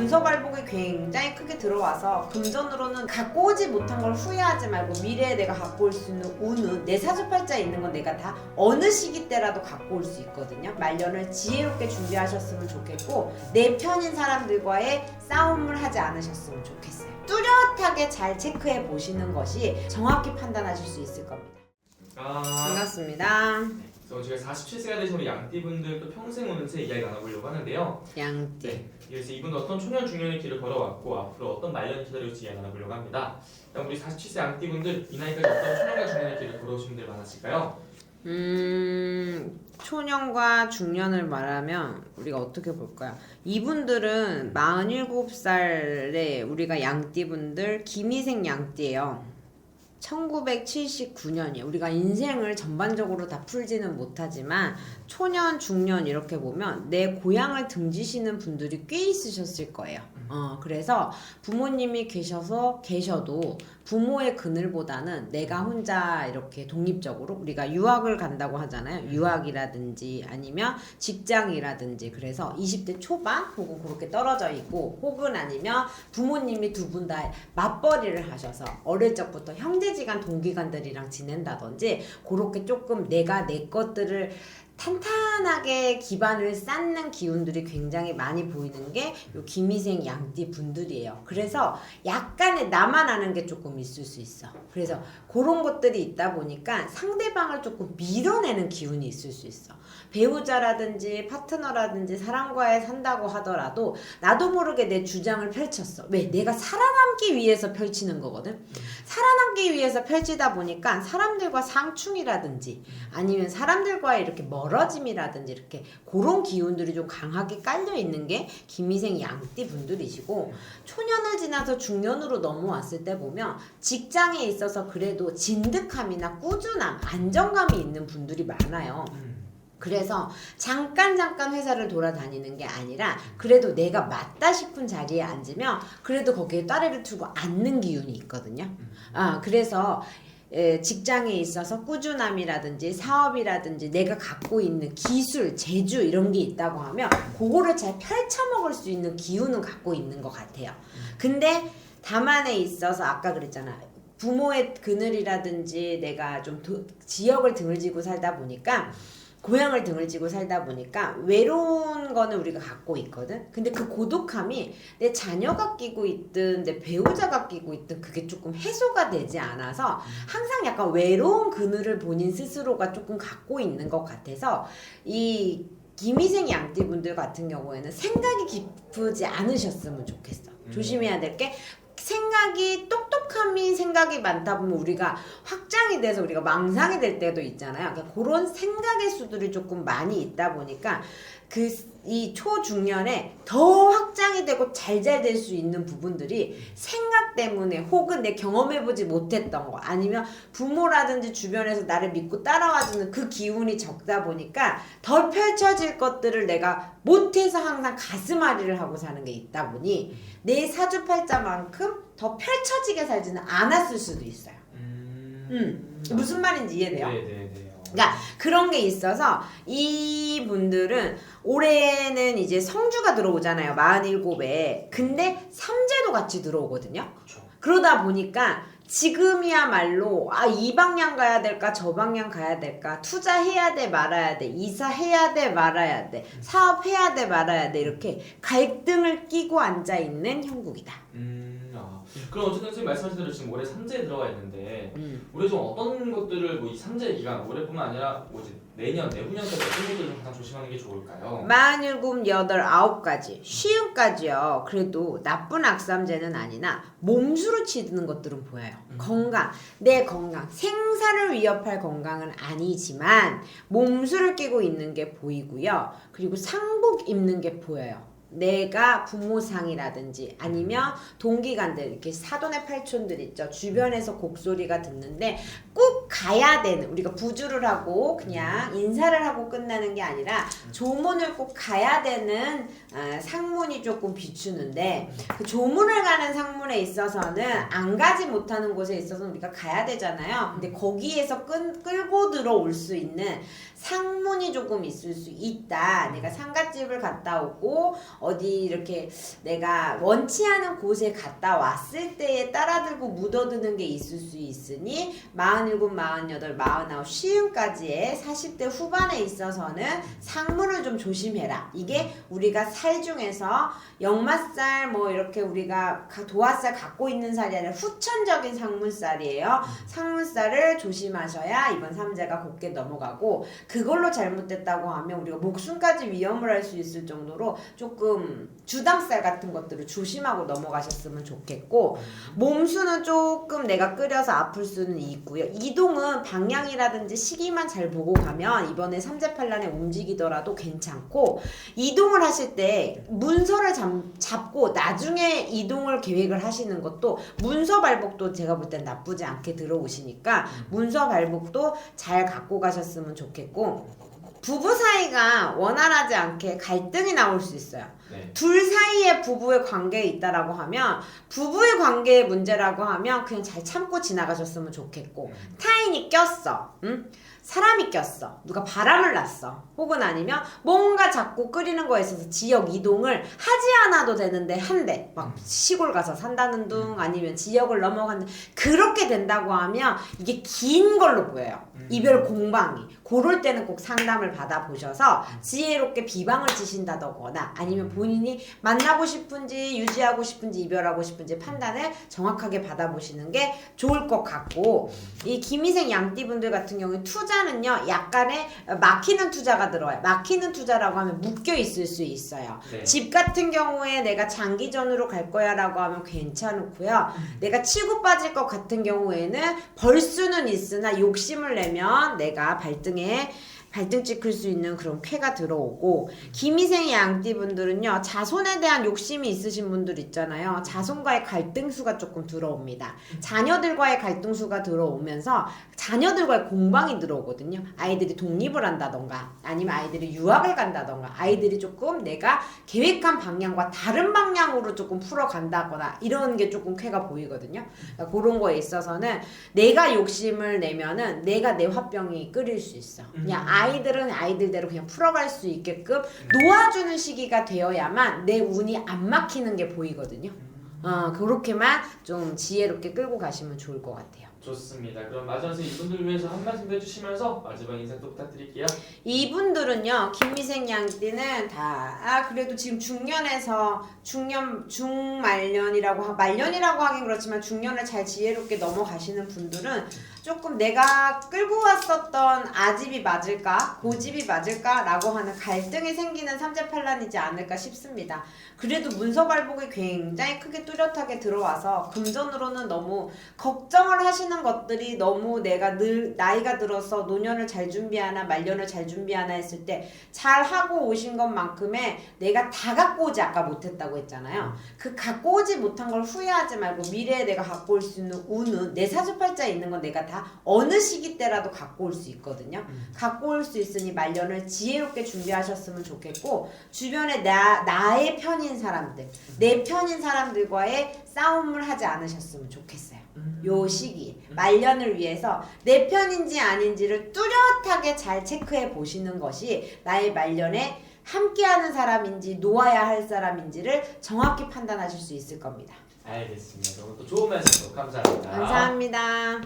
문서 발복이 굉장히 크게 들어와서 금전으로는 갖고 오지 못한 걸 후회하지 말고 미래에 내가 갖고 올 수 있는 운은 내 사주팔자에 있는 건 내가 다 어느 시기 때라도 갖고 올 수 있거든요. 말년을 지혜롭게 준비하셨으면 좋겠고 내 편인 사람들과의 싸움을 하지 않으셨으면 좋겠어요. 뚜렷하게 잘 체크해 보시는 것이 정확히 판단하실 수 있을 겁니다. 반갑습니다. 그래서 저희가 47세가 되신 우리 양띠분들 또 평생 운세 이야기 나눠보려고 하는데요. 양띠. 네, 그래서 이분은 어떤 초년 중년의 길을 걸어왔고 앞으로 어떤 말년이 기다릴지 이야기 나눠보려고 합니다. 우리 47세 양띠분들 이 나이까지 어떤 초년과 중년의 길을 걸어오신 분들 많았을까요? 초년과 중년을 말하면 우리가 어떻게 볼까요? 이분들은 47살에 우리가 양띠분들 김희생 양띠예요. 1979년이에요. 우리가 인생을 전반적으로 다 풀지는 못하지만 초년, 중년 이렇게 보면 내 고향을 등지시는 분들이 꽤 있으셨을 거예요. 그래서 부모님이 계셔도 부모의 그늘보다는 내가 혼자 이렇게 독립적으로 우리가 유학을 간다고 하잖아요. 유학이라든지 아니면 직장이라든지 그래서 20대 초반 혹은 그렇게 떨어져 있고 혹은 아니면 부모님이 두 분 다 맞벌이를 하셔서 어릴 적부터 형제지간 동기간들이랑 지낸다든지 그렇게 조금 내가 내 것들을 탄탄하게 기반을 쌓는 기운들이 굉장히 많이 보이는 게 요 김희생 양띠 분들이에요. 그래서 약간의 나만 아는 게 조금 있을 수 있어. 그래서 그런 것들이 있다 보니까 상대방을 조금 밀어내는 기운이 있을 수 있어. 배우자라든지 파트너라든지 사람과에 산다고 하더라도 나도 모르게 내 주장을 펼쳤어. 왜? 내가 살아남기 위해서 펼치는 거거든. 살아남기 위해서 펼치다 보니까 사람들과 상충이라든지 아니면 사람들과의 이렇게 멀어짐이라든지 이렇게 그런 기운들이 좀 강하게 깔려 있는 게 김희생 양띠 분들이시고 초년을 지나서 중년으로 넘어왔을 때 보면 직장에 있어서 그래도 진득함이나 꾸준함, 안정감이 있는 분들이 많아요. 그래서 잠깐 회사를 돌아다니는 게 아니라 그래도 내가 맞다 싶은 자리에 앉으면 그래도 거기에 따레를 두고 앉는 기운이 있거든요. 그래서 직장에 있어서 꾸준함이라든지 사업이라든지 내가 갖고 있는 기술, 재주 이런 게 있다고 하면 그거를 잘 펼쳐먹을 수 있는 기운은 갖고 있는 것 같아요. 근데 다만에 있어서 아까 그랬잖아. 부모의 그늘이라든지 내가 좀 지역을 등을 지고 살다 보니까 고향을 등을 지고 살다 보니까 외로운 거는 우리가 갖고 있거든. 근데 그 고독함이 내 자녀가 끼고 있든 내 배우자가 끼고 있든 그게 조금 해소가 되지 않아서 항상 약간 외로운 그늘을 본인 스스로가 조금 갖고 있는 것 같아서 이 김희생 양띠분들 같은 경우에는 생각이 깊지 않으셨으면 좋겠어. 조심해야 될 게 생각이 똑똑함이 생각이 많다 보면 우리가 확장이 돼서 우리가 망상이 될 때도 있잖아요. 그러니까 그런 생각의 수들이 조금 많이 있다 보니까 이 초중년에 더 확장이 되고 잘 될 수 있는 부분들이 생각 때문에 혹은 내 경험해보지 못했던 거 아니면 부모라든지 주변에서 나를 믿고 따라와주는 그 기운이 적다 보니까 더 펼쳐질 것들을 내가 못해서 항상 가슴앓이를 하고 사는 게 있다 보니 내 사주팔자만큼 더 펼쳐지게 살지는 않았을 수도 있어요. 무슨 말인지 이해돼요? 네네네. 그러니까 그런 게 있어서 이분들은 올해는 이제 성주가 들어오잖아요. 47에. 근데 삼재도 같이 들어오거든요. 그쵸. 그러다 보니까 지금이야말로 이 방향 가야 될까 저 방향 가야 될까 투자해야 돼 말아야 돼 이사해야 돼 말아야 돼 사업해야 돼 말아야 돼 이렇게 갈등을 끼고 앉아있는 형국이다. 그럼 어쨌든 선생님 말씀하신 대로 지금 올해 삼재에 들어가 있는데 올해 좀 어떤 것들을 뭐 이 삼재 기간 올해뿐만 아니라 뭐 이제 내년 내후년까지 어떤 것들을 좀 가장 조심하는 게 좋을까요? 47, 8, 9가지 쉬운까지요. 그래도 나쁜 악삼재는 아니나 몸수로 치드는 것들은 보여요. 건강, 내 건강 생사를 위협할 건강은 아니지만 몸수를 끼고 있는 게 보이고요. 그리고 상복 입는 게 보여요. 내가 부모상이라든지 아니면 동기간들 이렇게 사돈의 팔촌들 있죠. 주변에서 곡소리가 듣는데 꼭 가야 되는 우리가 부주를 하고 그냥 인사를 하고 끝나는 게 아니라 조문을 꼭 가야 되는 상문이 조금 비추는데 그 조문을 가는 상문에 있어서는 안 가지 못하는 곳에 있어서는 우리가 가야 되잖아요. 근데 거기에서 끌고 들어올 수 있는 상문이 조금 있을 수 있다. 내가 상갓집을 갔다 오고 어디 이렇게 내가 원치 않은 곳에 갔다 왔을 때에 따라들고 묻어드는 게 있을 수 있으니 47, 48, 49, 쉬음까지의 40대 후반에 있어서는 상문을 좀 조심해라. 이게 우리가 살 중에서 역마살 뭐 이렇게 우리가 도화살 갖고 있는 살이 아니라 후천적인 상문살이에요. 상문살을 조심하셔야 이번 삼재가 곱게 넘어가고, 그걸로 잘못됐다고 하면 우리가 목숨까지 위험을 할 수 있을 정도로 조금 주당살 같은 것들을 조심하고 넘어가셨으면 좋겠고, 몸수는 조금 내가 끓여서 아플 수는 있고요. 이동은 방향이라든지 시기만 잘 보고 가면 이번에 삼재팔란에 움직이더라도 괜찮고, 이동을 하실 때 문서를 잡고 나중에 이동을 계획을 하시는 것도, 문서 발복도 제가 볼 땐 나쁘지 않게 들어오시니까 문서 발복도 잘 갖고 가셨으면 좋겠고, 부부 사이가 원활하지 않게 갈등이 나올 수 있어요. 네. 둘 사이에 부부의 관계에 있다라고 하면, 부부의 관계의 문제라고 하면 그냥 잘 참고 지나가셨으면 좋겠고, 타인이 꼈어, 응? 사람이 꼈어, 누가 바람을 났어, 혹은 아니면 뭔가 자꾸 끓이는 거에 있어서 지역 이동을 하지 않아도 되는데 한대, 막 시골 가서 산다는 둥, 아니면 지역을 넘어가는, 그렇게 된다고 하면 이게 긴 걸로 보여요. 이별 공방이. 그럴 때는 꼭 상담을 받아보셔서 지혜롭게 비방을 치신다거나, 아니면 본인이 만나고 싶은지 유지하고 싶은지 이별하고 싶은지 판단을 정확하게 받아보시는 게 좋을 것 같고, 이 김희생 양띠분들 같은 경우에 투자는요, 약간의 막히는 투자가 들어와요. 막히는 투자라고 하면 묶여 있을 수 있어요. 네. 집 같은 경우에 내가 장기전으로 갈 거야 라고 하면 괜찮고요. 내가 치고 빠질 것 같은 경우에는 벌 수는 있으나 욕심을 내면 내가 발등 찍힐 수 있는 그런 쾌가 들어오고, 김희생 양띠분들은요, 자손에 대한 욕심이 있으신 분들 있잖아요. 자손과의 갈등수가 조금 들어옵니다. 자녀들과의 갈등수가 들어오면서 자녀들과의 공방이 들어오거든요. 아이들이 독립을 한다던가, 아니면 아이들이 유학을 간다던가, 아이들이 조금 내가 계획한 방향과 다른 방향으로 조금 풀어간다거나, 이런 게 조금 쾌가 보이거든요. 그러니까 그런 거에 있어서는 내가 욕심을 내면은 내가 내 화병이 끓일 수 있어. 그냥 아이들은 아이들대로 그냥 풀어갈 수 있게끔 놓아주는 시기가 되어야만 내 운이 안 막히는 게 보이거든요. 그렇게만 좀 지혜롭게 끌고 가시면 좋을 것 같아요. 좋습니다. 그럼 마지막에 이분들 위해서 한 말씀 해주시면서 마지막 인사 또 부탁드릴게요. 이분들은요, 김미생 양띠는 다 그래도 지금 중년에서 중말년이라고 말년이라고 하긴 그렇지만 중년을 잘 지혜롭게 넘어가시는 분들은 조금 내가 끌고 왔었던 아집이 맞을까 고집이 맞을까 라고 하는 갈등이 생기는 삼재팔란이지 않을까 싶습니다. 그래도 문서 발복이 굉장히 크게 뚜렷하게 들어와서 금전으로는 너무 걱정을 하시는 것들이, 너무 내가 늘 나이가 들어서 노년을 잘 준비하나 말년을 잘 준비하나 했을 때 잘 하고 오신 것만큼의 내가 다 갖고 오지 아까 못했다고 했잖아요. 그 갖고 오지 못한 걸 후회하지 말고 미래에 내가 갖고 올 수 있는 운은 내 사주팔자에 있는 건 내가 다 어느 시기 때라도 갖고 올 수 있거든요. 갖고 올 수 있으니 말년을 지혜롭게 준비하셨으면 좋겠고, 주변에 나의 편인 사람들, 내 편인 사람들과의 싸움을 하지 않으셨으면 좋겠어요. 요 시기 말년을 위해서 내 편인지 아닌지를 뚜렷하게 잘 체크해 보시는 것이 나의 말년에 함께하는 사람인지 놓아야 할 사람인지를 정확히 판단하실 수 있을 겁니다. 알겠습니다. 오늘 또 좋은 말씀 감사합니다. 감사합니다.